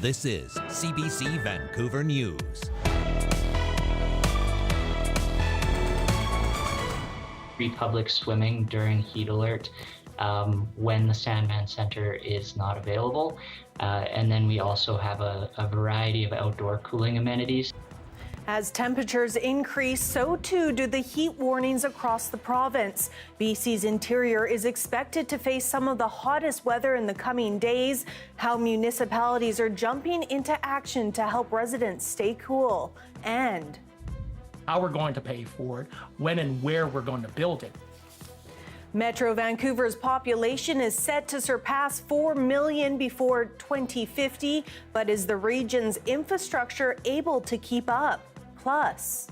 This is CBC Vancouver News. Free public swimming during heat alert when the Sandman Center is not available. And then we also have a variety of outdoor cooling amenities. As temperatures increase, so too do the heat warnings across the province. BC's interior is expected to face some of the hottest weather in the coming days. How municipalities are jumping into action to help residents stay cool, and how we're going to pay for it, when and where we're going to build it. Metro Vancouver's population is set to surpass 4 million before 2050, but is the region's infrastructure able to keep up? Plus,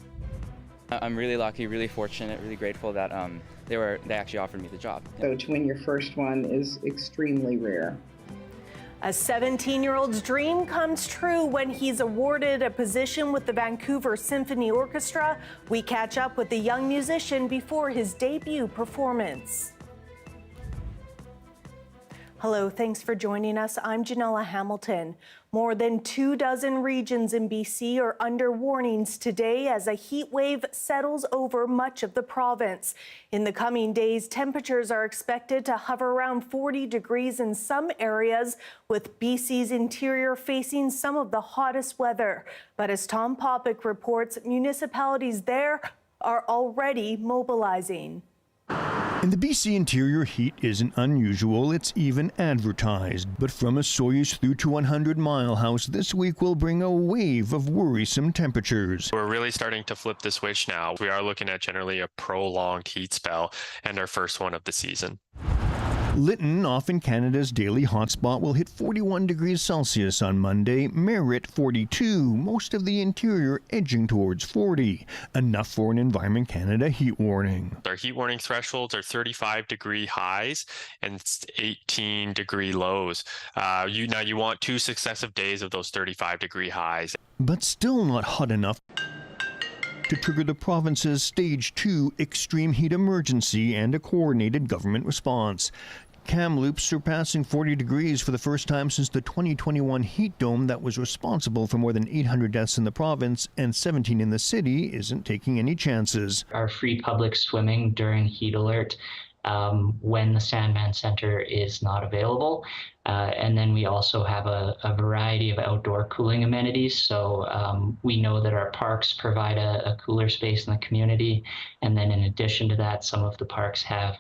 I'm really lucky, really fortunate, really grateful that they actually offered me the job. So to win your first one is extremely rare. A 17-year-old's dream comes true when he's awarded a position with the Vancouver Symphony Orchestra. We catch up with the young musician before his debut performance. Hello, thanks for joining us. I'm Janella Hamilton. More than 24 regions in BC are under warnings today as a heat wave settles over much of the province. In the coming days, temperatures are expected to hover around 40 degrees in some areas, with BC's interior facing some of the hottest weather. But as Tom Popick reports, municipalities there are already mobilizing. In the BC interior, heat isn't unusual, it's even advertised. But from a Soyuz through to 100 Mile House, this week will bring a wave of worrisome temperatures. We're really starting to flip the switch now. We are looking at generally a prolonged heat spell and our first one of the season. Lytton, often Canada's daily hotspot, will hit 41 degrees Celsius on Monday, Merritt 42, most of the interior edging towards 40, enough for an Environment Canada heat warning. Our heat warning thresholds are 35-degree highs and 18-degree lows. You want 2 successive days of those 35-degree highs. But still not hot enough to trigger the province's Stage 2 extreme heat emergency and a coordinated government response. Kamloops surpassing 40 degrees for the first time since the 2021 heat dome that was responsible for more than 800 deaths in the province and 17 in the city isn't taking any chances. Our free public swimming during heat alert when the Sandman Center is not available. And then we also have a variety of outdoor cooling amenities. So we know that our parks provide a cooler space in the community. And then in addition to that, some of the parks have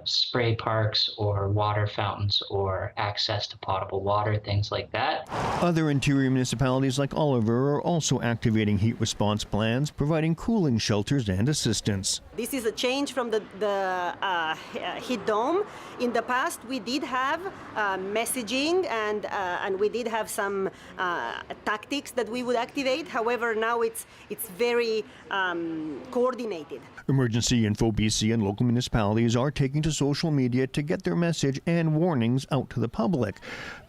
spray parks or water fountains or access to potable water, things like that. Other interior municipalities like Oliver are also activating heat response plans, providing cooling shelters and assistance. This is a change from the heat dome. In the past, we did have messaging and we did have some tactics that we would activate. However, now it's very coordinated. Emergency Info BC and local municipalities are taking to social media to get their message and warnings out to the public.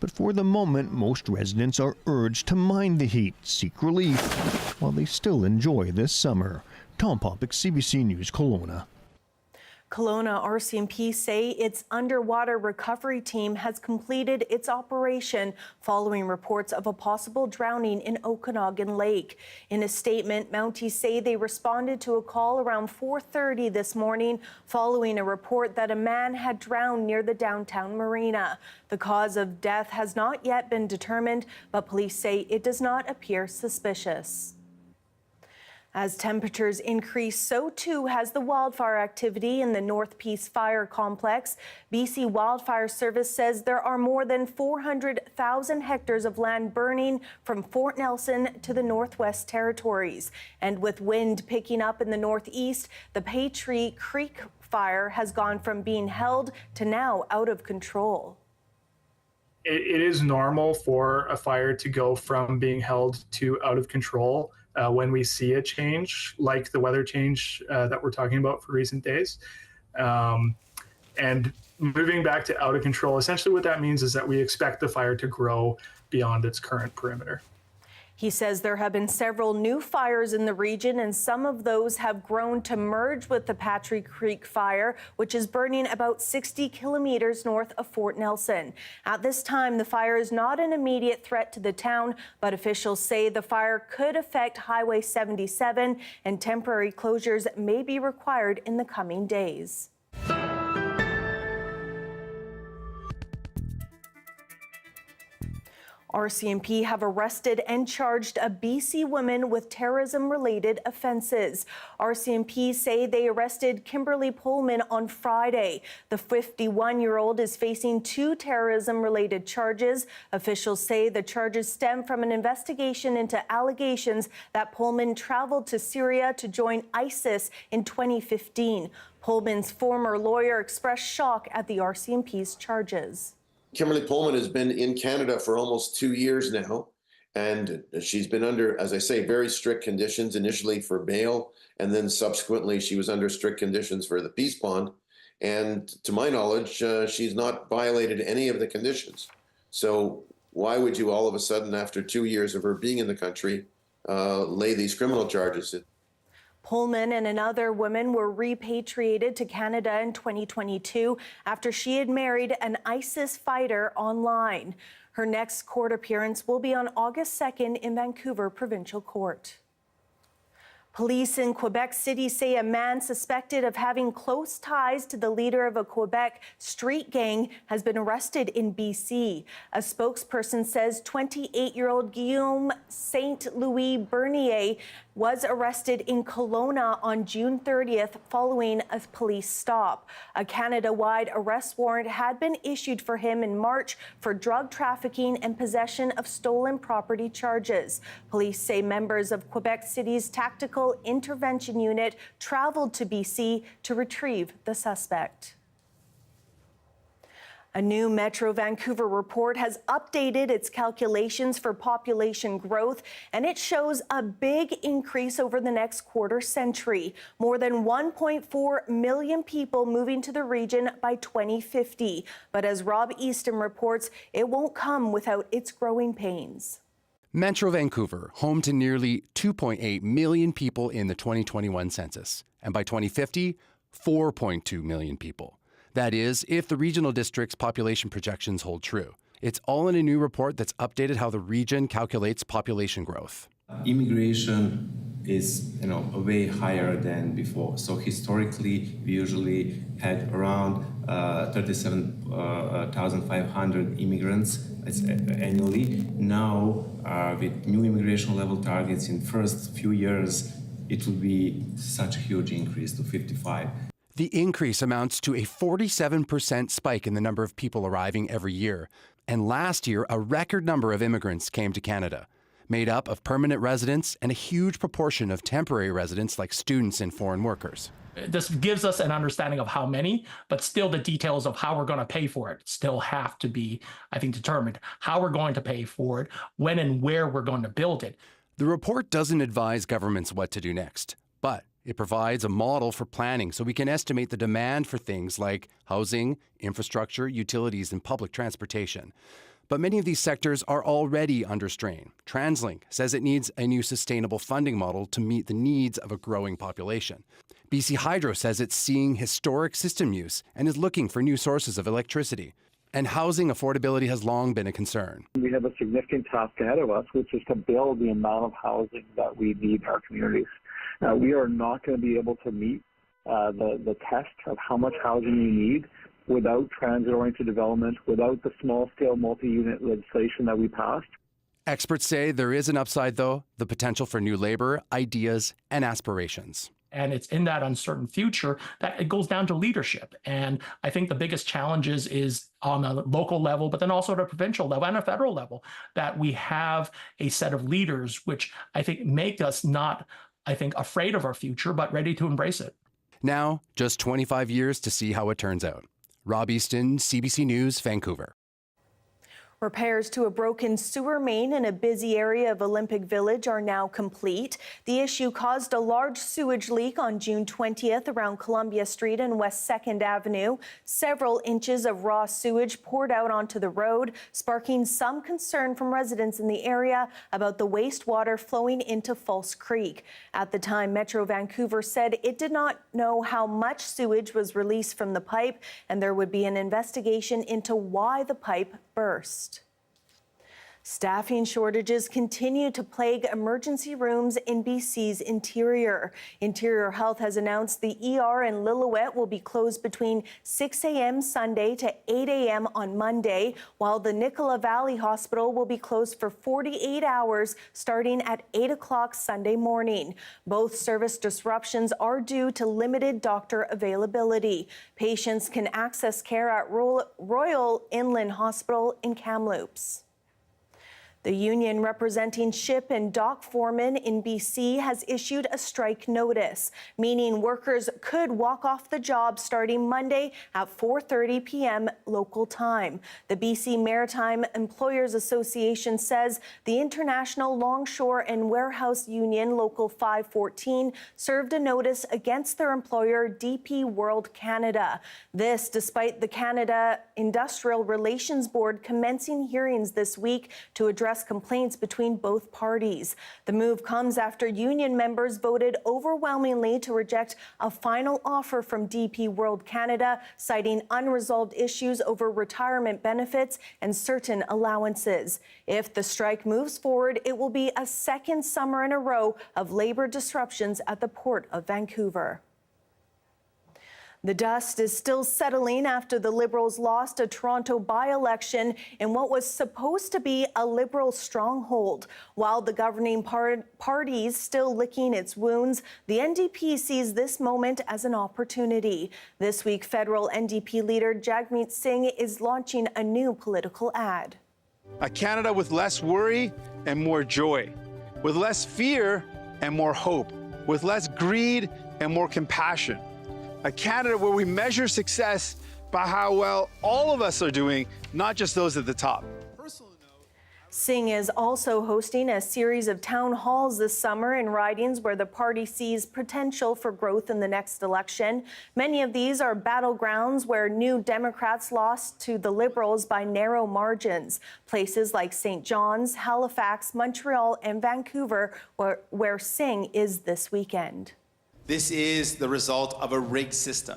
But for the moment, most residents are urged to mind the heat, seek relief, while they still enjoy this summer. Tom Popick, CBC News, Kelowna. Kelowna RCMP say its underwater recovery team has completed its operation following reports of a possible drowning in Okanagan Lake. In a statement, Mounties say they responded to a call around 4:30 this morning following a report that a man had drowned near the downtown marina. The cause of death has not yet been determined, but police say it does not appear suspicious. As temperatures increase, so too has the wildfire activity in the North Peace Fire Complex. BC Wildfire Service says there are more than 400,000 hectares of land burning from Fort Nelson to the Northwest Territories. And with wind picking up in the northeast, the Patriot Creek fire has gone from being held to now out of control. It is normal for a fire to go from being held to out of control when we see a change, like the weather change that we're talking about for recent days. And moving back to out of control, essentially what that means is that we expect the fire to grow beyond its current perimeter. He says there have been several new fires in the region, and some of those have grown to merge with the Patry Creek fire, which is burning about 60 kilometers north of Fort Nelson. At this time, the fire is not an immediate threat to the town, but officials say the fire could affect Highway 77, and temporary closures may be required in the coming days. RCMP have arrested and charged a BC woman with terrorism-related offences. RCMP say they arrested Kimberly Pullman on Friday. The 51-year-old is facing 2 terrorism-related charges. Officials say the charges stem from an investigation into allegations that Pullman traveled to Syria to join ISIS in 2015. Pullman's former lawyer expressed shock at the RCMP's charges. Kimberly Pullman has been in Canada for almost 2 years now, and she's been under, as I say, very strict conditions, initially for bail, and then subsequently she was under strict conditions for the peace bond. And to my knowledge, she's not violated any of the conditions. So why would you all of a sudden, after 2 years of her being in the country, lay these criminal charges? Pullman and another woman were repatriated to Canada in 2022 after she had married an ISIS fighter online. Her next court appearance will be on August 2nd in Vancouver Provincial Court. Police in Quebec City say a man suspected of having close ties to the leader of a Quebec street gang has been arrested in BC. A spokesperson says 28-year-old Guillaume St. Louis Bernier was arrested in Kelowna on June 30th following a police stop. A Canada-wide arrest warrant had been issued for him in March for drug trafficking and possession of stolen property charges. Police say members of Quebec City's Tactical Intervention Unit traveled to BC to retrieve the suspect. A new Metro Vancouver report has updated its calculations for population growth, and it shows a big increase over the next quarter century. More than 1.4 million people moving to the region by 2050. But as Rob Easton reports, it won't come without its growing pains. Metro Vancouver, home to nearly 2.8 million people in the 2021 census, and by 2050, 4.2 million people. That is, if the regional district's population projections hold true. It's all in a new report that's updated how the region calculates population growth. Immigration is, way higher than before. So historically, we usually had around 37,500 immigrants annually. Now, with new immigration level targets in first few years, it will be such a huge increase to 55. The increase amounts to a 47% spike in the number of people arriving every year. And last year, a record number of immigrants came to Canada, made up of permanent residents and a huge proportion of temporary residents like students and foreign workers. This gives us an understanding of how many, but still the details of how we're going to pay for it still have to be, I think, determined. How we're going to pay for it, when and where we're going to build it. The report doesn't advise governments what to do next, but it provides a model for planning so we can estimate the demand for things like housing, infrastructure, utilities, and public transportation. But many of these sectors are already under strain. TransLink says it needs a new sustainable funding model to meet the needs of a growing population. BC Hydro says it's seeing historic system use and is looking for new sources of electricity. And housing affordability has long been a concern. We have a significant task ahead of us, which is to build the amount of housing that we need in our communities. We are not going to be able to meet the test of how much housing we need without transit-oriented development, without the small-scale multi-unit legislation that we passed. Experts say there is an upside, though, the potential for new labor, ideas, and aspirations. And it's in that uncertain future that it goes down to leadership. And I think the biggest challenges is on a local level, but then also at a provincial level and a federal level, that we have a set of leaders which I think make us not, afraid of our future, but ready to embrace it. Now, just 25 years to see how it turns out. Rob Easton, CBC News, Vancouver. Repairs to a broken sewer main in a busy area of Olympic Village are now complete. The issue caused a large sewage leak on June 20th around Columbia Street and West 2nd Avenue. Several inches of raw sewage poured out onto the road, sparking some concern from residents in the area about the wastewater flowing into False Creek. At the time, Metro Vancouver said it did not know how much sewage was released from the pipe, and there would be an investigation into why the pipe burst. Staffing shortages continue to plague emergency rooms in BC's interior. Interior Health has announced the ER in Lillooet will be closed between 6 a.m. Sunday to 8 a.m. on Monday, while the Nicola Valley Hospital will be closed for 48 hours starting at 8 o'clock Sunday morning. Both service disruptions are due to limited doctor availability. Patients can access care at Royal Inland Hospital in Kamloops. The union representing ship and dock foremen in BC has issued a strike notice, meaning workers could walk off the job starting Monday at 4:30 p.m. local time. The BC Maritime Employers Association says the International Longshore and Warehouse Union Local 514 served a notice against their employer DP World Canada. This despite the Canada Industrial Relations Board commencing hearings this week to address complaints between both parties. The move comes after union members voted overwhelmingly to reject a final offer from DP World Canada, citing unresolved issues over retirement benefits and certain allowances. If the strike moves forward, it will be a second summer in a row of labor disruptions at the Port of Vancouver. The dust is still settling after the Liberals lost a Toronto by-election in what was supposed to be a Liberal stronghold. While the governing party is still licking its wounds, the NDP sees this moment as an opportunity. This week, federal NDP leader Jagmeet Singh is launching a new political ad. A Canada with less worry and more joy, with less fear and more hope, with less greed and more compassion. A Canada where we measure success by how well all of us are doing, not just those at the top. Singh is also hosting a series of town halls this summer in ridings where the party sees potential for growth in the next election. Many of these are battlegrounds where New Democrats lost to the Liberals by narrow margins. Places like St. John's, Halifax, Montreal, and Vancouver, where Singh is this weekend. This is the result of a rigged system.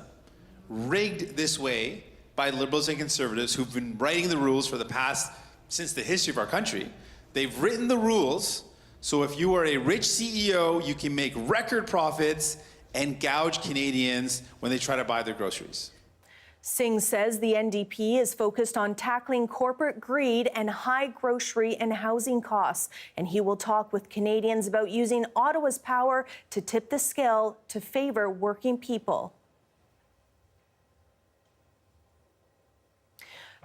Rigged this way by Liberals and Conservatives who've been writing the rules for the past, since the history of our country. They've written the rules so if you are a rich CEO, you can make record profits and gouge Canadians when they try to buy their groceries. Singh says the NDP is focused on tackling corporate greed and high grocery and housing costs, and he will talk with Canadians about using Ottawa's power to tip the scale to favor working people.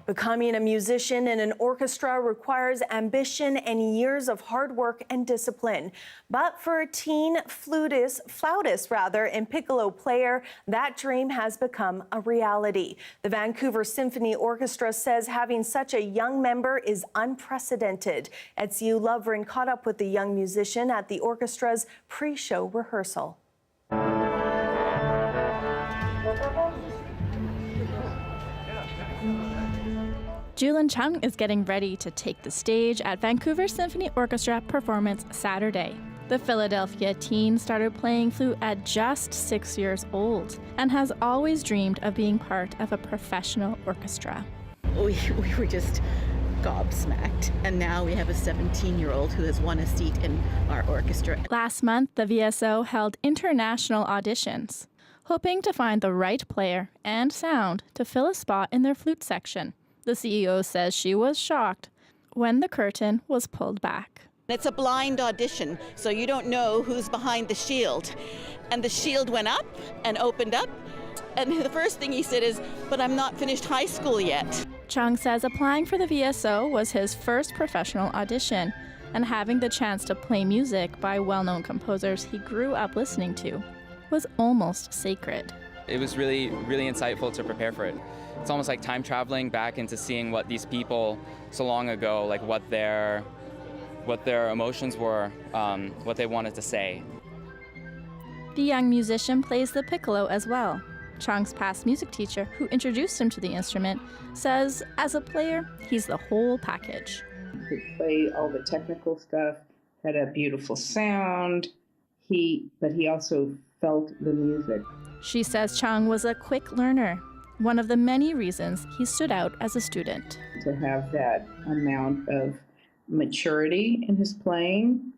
Becoming a musician in an orchestra requires ambition and years of hard work and discipline. But for a teen flautist and piccolo player, that dream has become a reality. The Vancouver Symphony Orchestra says having such a young member is unprecedented. Etsu Lovren caught up with the young musician at the orchestra's pre-show rehearsal. Julin Chung is getting ready to take the stage at Vancouver Symphony Orchestra performance Saturday. The Philadelphia teen started playing flute at just 6 years old and has always dreamed of being part of a professional orchestra. We were just gobsmacked, and now we have a 17-year-old who has won a seat in our orchestra. Last month, the VSO held international auditions, hoping to find the right player and sound to fill a spot in their flute section. The CEO says she was shocked when the curtain was pulled back. It's a blind audition, so you don't know who's behind the shield. And the shield went up and opened up, and the first thing he said is, "But I'm not finished high school yet." Chung says applying for the VSO was his first professional audition, and having the chance to play music by well-known composers he grew up listening to was almost sacred. It was really, really insightful to prepare for it. It's almost like time traveling back into seeing what these people so long ago, like what their emotions were, what they wanted to say. The young musician plays the piccolo as well. Chang's past music teacher, who introduced him to the instrument, says as a player, he's the whole package. He could play all the technical stuff, had a beautiful sound, but he also felt the music. She says Chang was a quick learner, one of the many reasons he stood out as a student. To have that amount of maturity in his playing,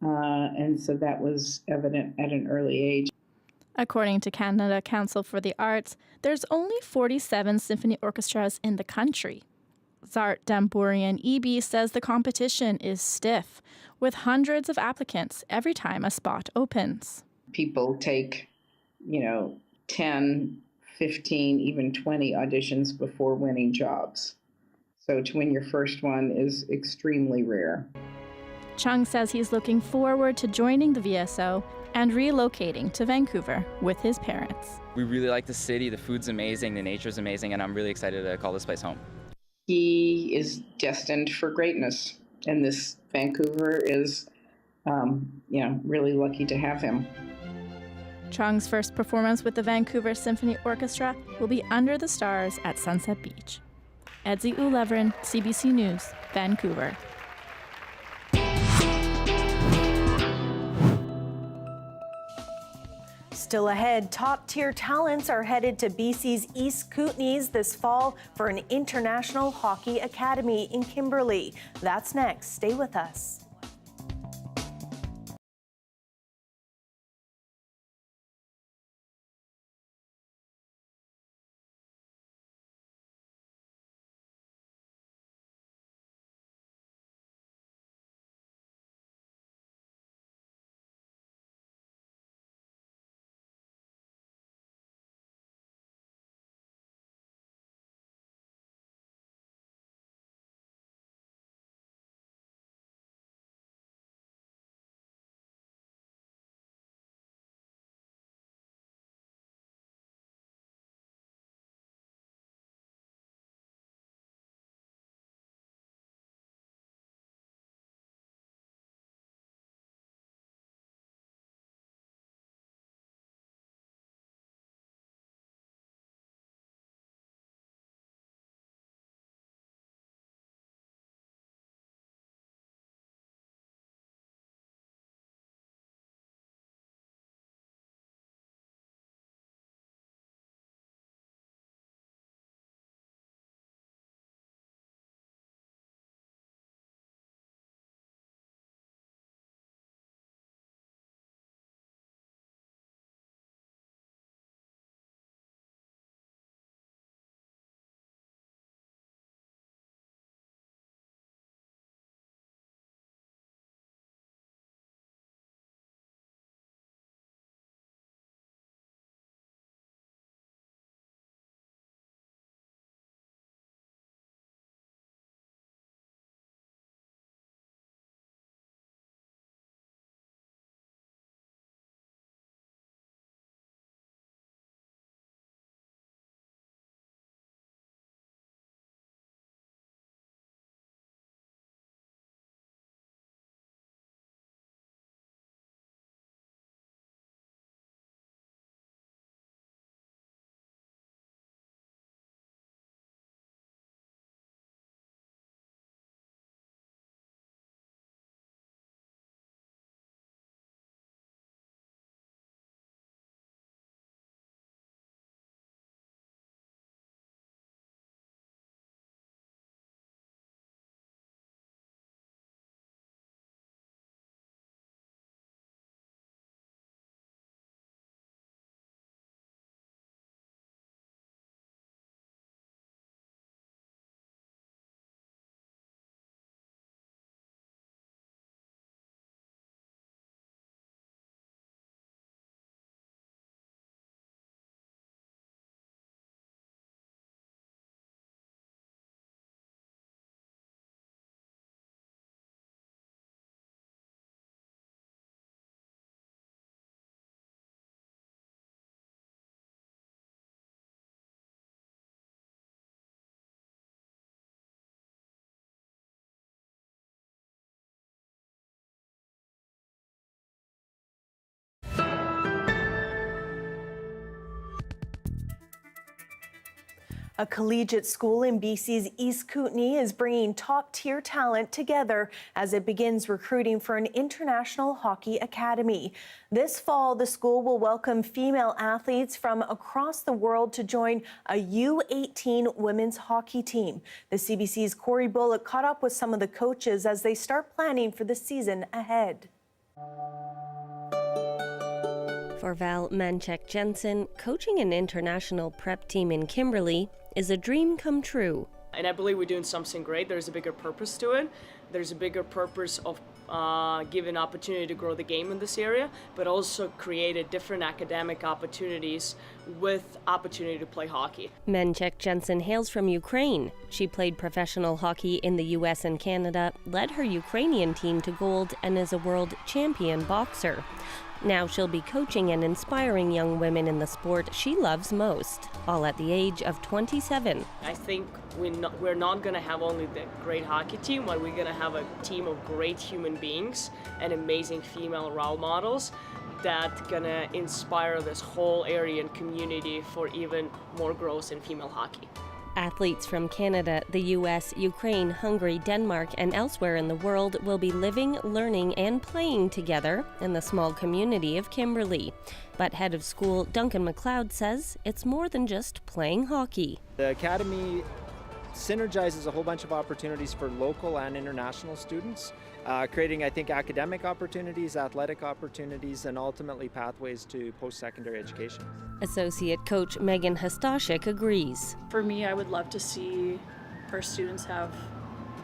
and so that was evident at an early age. According to Canada Council for the Arts, there's only 47 symphony orchestras in the country. Zart Dambourian EB says the competition is stiff, with hundreds of applicants every time a spot opens. People take, 10, 15, even 20 auditions before winning jobs. So to win your first one is extremely rare. Chung says he's looking forward to joining the VSO and relocating to Vancouver with his parents. We really like the city, the food's amazing, the nature's amazing, and I'm really excited to call this place home. He is destined for greatness, and this Vancouver is, really lucky to have him. Chang's first performance with the Vancouver Symphony Orchestra will be Under the Stars at Sunset Beach. Edzi Ulevrin, CBC News, Vancouver. Still ahead, top-tier talents are headed to BC's East Kootenays this fall for an international hockey academy in Kimberly. That's next. Stay with us. A collegiate school in BC's East Kootenay is bringing top-tier talent together as it begins recruiting for an international hockey academy. This fall, the school will welcome female athletes from across the world to join a U18 women's hockey team. The CBC's Corey Bullock caught up with some of the coaches as they start planning for the season ahead. For Val Manchek-Jensen, coaching an international prep team in Kimberly is a dream come true. And I believe we're doing something great. There's a bigger purpose to it. There's a bigger purpose of giving opportunity to grow the game in this area, but also created different academic opportunities with opportunity to play hockey. Manchek-Jensen hails from Ukraine. She played professional hockey in the US and Canada, led her Ukrainian team to gold, and is a world champion boxer. Now she'll be coaching and inspiring young women in the sport she loves most, all at the age of 27. I think we're not going to have only the great hockey team, but we're going to have a team of great human beings and amazing female role models that's going to inspire this whole area and community for even more growth in female hockey. Athletes from Canada, the US, Ukraine, Hungary, Denmark, and elsewhere in the world will be living, learning, and playing together in the small community of Kimberly. But head of school Duncan McLeod says it's more than just playing hockey. The academy synergizes a whole bunch of opportunities for local and international students, creating, I think, academic opportunities, athletic opportunities, and ultimately pathways to post-secondary education. Associate coach Megan Hostashik agrees. For me, I would love to see our students have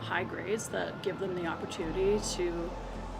high grades that give them the opportunity to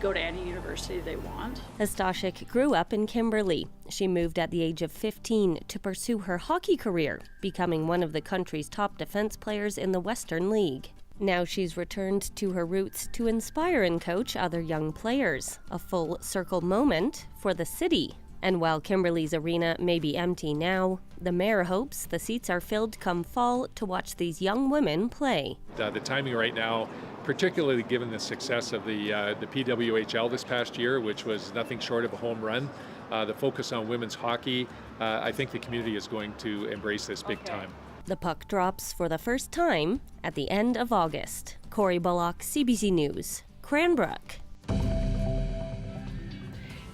go to any university they want. Hostashik grew up in Kimberly. She moved at the age of 15 to pursue her hockey career, becoming one of the country's top defense players in the Western League. Now she's returned to her roots to inspire and coach other young players, a full circle moment for the city. And while Kimberly's arena may be empty now, the mayor hopes the seats are filled come fall to watch these young women play. The timing right now, particularly given the success of the PWHL this past year, which was nothing short of a home run, the focus on women's hockey, I think the community is going to embrace this big time. The puck drops for the first time at the end of August. Corey Bullock, CBC News, Cranbrook.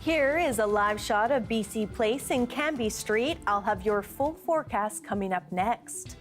Here is a live shot of BC Place in Cambie Street. I'll have your full forecast coming up next.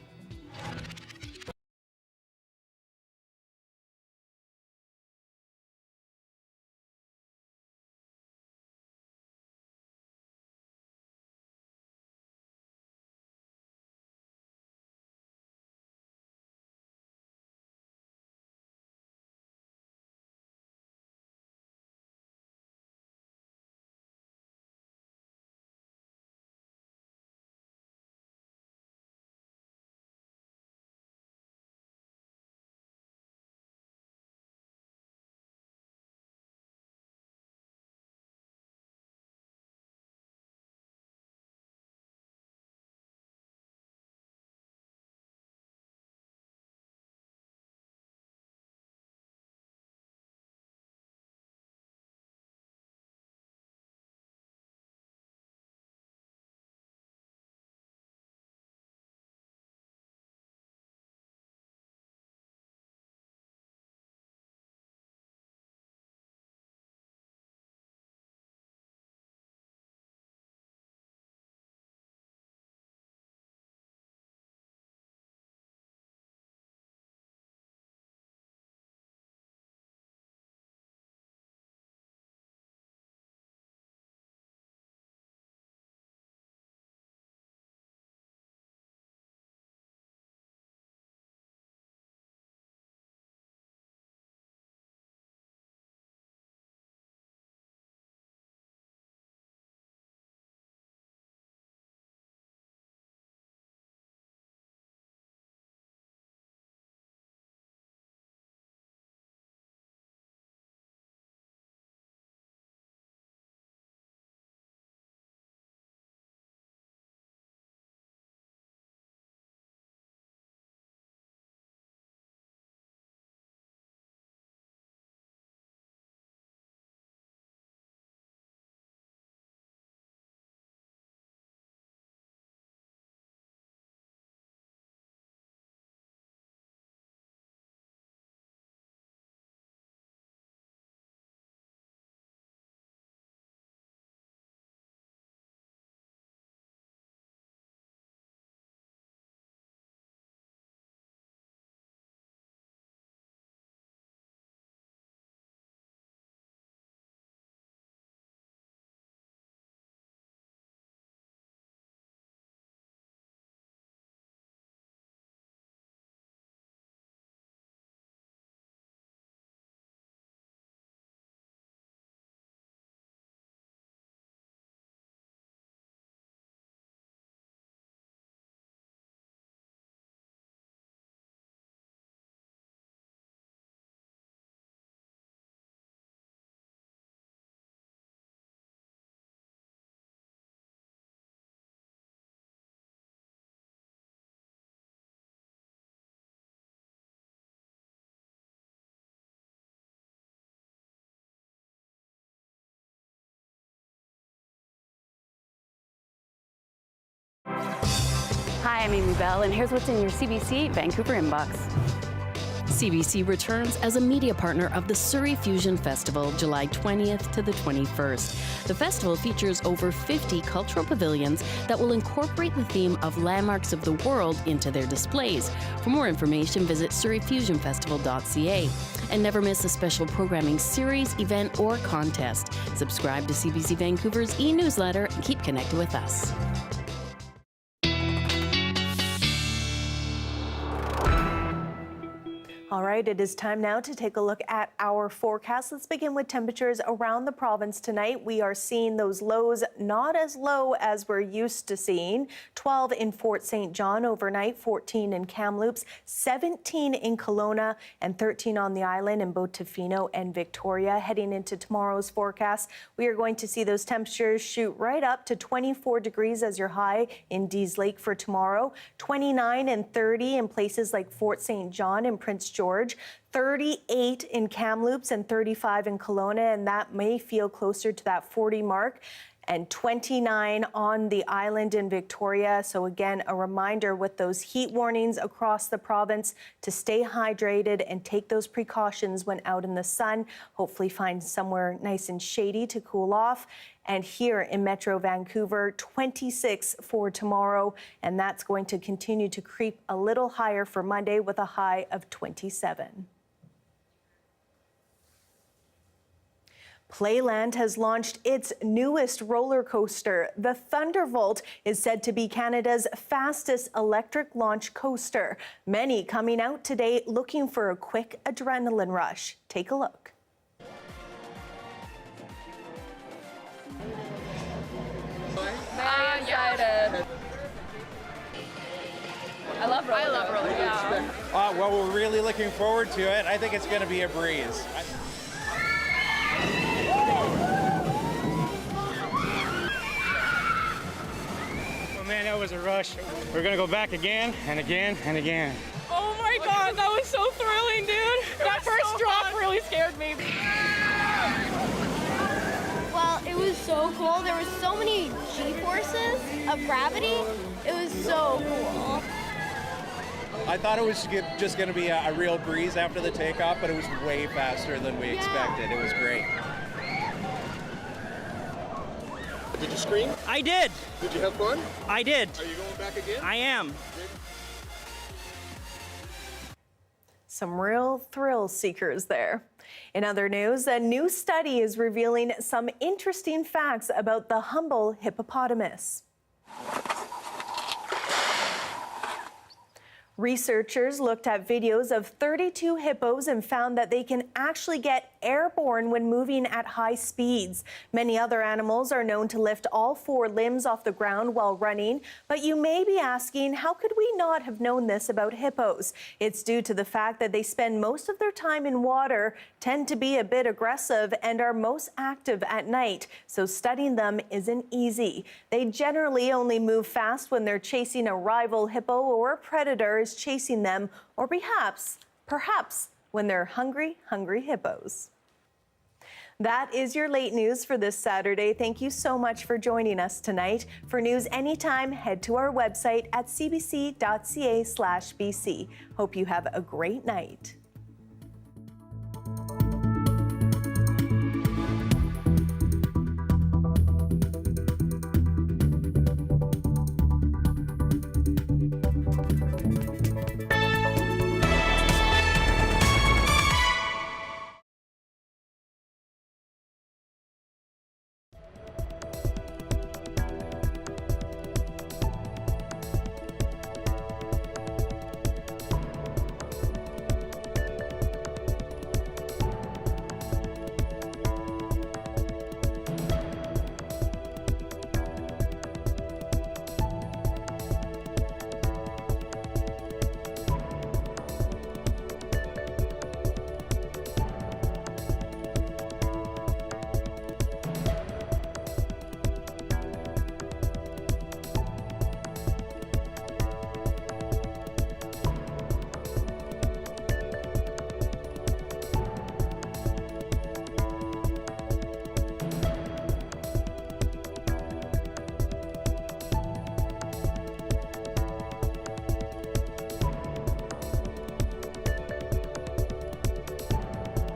Hi, I'm Amy Bell, and here's what's in your CBC Vancouver inbox. CBC returns as a media partner of the Surrey Fusion Festival, July 20th to the 21st. The festival features over 50 cultural pavilions that will incorporate the theme of landmarks of the world into their displays. For more information, visit surreyfusionfestival.ca. And never miss a special programming series, event, or contest. Subscribe to CBC Vancouver's e-newsletter and keep connected with us. All right, it is time now to take a look at our forecast. Let's begin with temperatures around the province tonight. We are seeing those lows not as low as we're used to seeing. 12 in Fort St. John overnight, 14 in Kamloops, 17 in Kelowna, and 13 on the island in both Tofino and Victoria. Heading into tomorrow's forecast, we are going to see those temperatures shoot right up to 24 degrees as your high in Dease Lake for tomorrow, 29 and 30 in places like Fort St. John and Prince George, 38 in Kamloops and 35 in Kelowna, and that may feel closer to that 40 mark, and 29 on the island in Victoria. So again, a reminder with those heat warnings across the province to stay hydrated and take those precautions when out in the sun. Hopefully find somewhere nice and shady to cool off. And here in Metro Vancouver, 26 for tomorrow, and that's going to continue to creep a little higher for Monday with a high of 27. Playland has launched its newest roller coaster. The Thunderbolt is said to be Canada's fastest electric launch coaster. Many coming out today looking for a quick adrenaline rush. Take a look. Very excited. I love roller coasters. Well, we're really looking forward to it. I think it's going to be a breeze. Oh man, that was a rush. We're going to go back again and again and again. Oh my God, that was so thrilling, dude. That first drop really scared me. Well, it was so cool. There were so many G-forces of gravity. It was so cool. I thought it was just going to be a real breeze after the takeoff, but it was way faster than we expected. It was great. Did you scream? I did. Did you have fun? I did. Are you going back again? I am. Some real thrill seekers there. In other news, a new study is revealing some interesting facts about the humble hippopotamus. Researchers looked at videos of 32 hippos and found that they can actually get airborne when moving at high speeds. Many other animals are known to lift all four limbs off the ground while running, but you may be asking, how could we not have known this about hippos? It's due to the fact that they spend most of their time in water, tend to be a bit aggressive, and are most active at night, so studying them isn't easy. They generally only move fast when they're chasing a rival hippo or a predator is chasing them, or perhaps when they're hungry hippos. That is your late news for this Saturday. Thank you so much for joining us tonight. For news anytime, head to our website at cbc.ca/bc. Hope you have a great night.